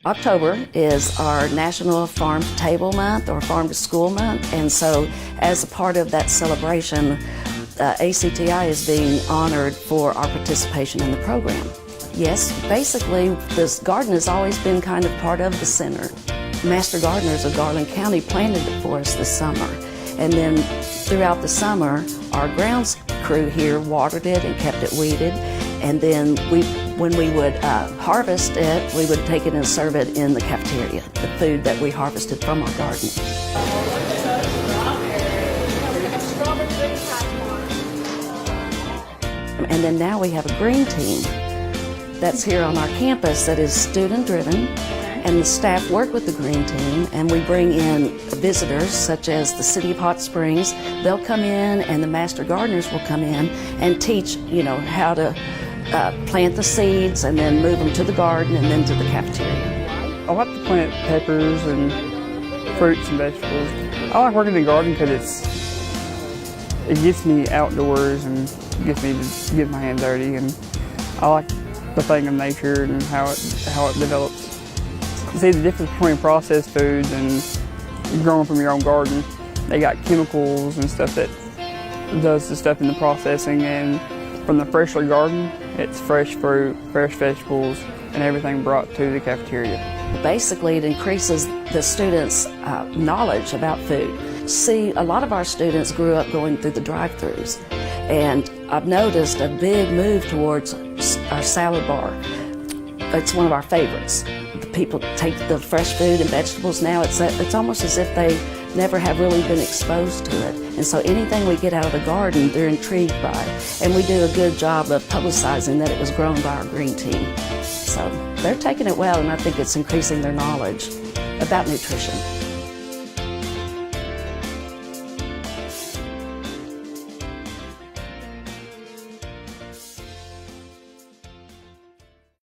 October is our National Farm to Table Month or Farm to School Month, and so as a part of that celebration, ACTI is being honored for our participation in the program. Yes, basically this garden has always been kind of part of the center. Master gardeners of Garland County planted it for us this summer, and then throughout the summer our grounds crew here watered it and kept it weeded, and then when we would harvest it, we would take it and serve it in the cafeteria, the food that we harvested from our garden. And then now we have a green team that's here on our campus that is student-driven, and the staff work with the green team, and we bring in visitors such as the City of Hot Springs. They'll come in, and the master gardeners will come in and teach, how to plant the seeds and then move them to the garden and then to the cafeteria. I like to plant peppers and fruits and vegetables. I like working in the garden because it gets me outdoors and gets me to get my hands dirty, and I like the thing of nature and how it develops. See the difference between processed foods and growing from your own garden. They got chemicals and stuff that does the stuff in the processing, and from the freshly garden, it's fresh fruit, fresh vegetables, and everything brought to the cafeteria. Basically, it increases the students' knowledge about food. See, a lot of our students grew up going through the drive-thrus, and I've noticed a big move towards our salad bar. It's one of our favorites. The people take the fresh food and vegetables now. It's almost as if they never have really been exposed to it. And so anything we get out of the garden, they're intrigued by. And we do a good job of publicizing that it was grown by our green team. So they're taking it well, and I think it's increasing their knowledge about nutrition.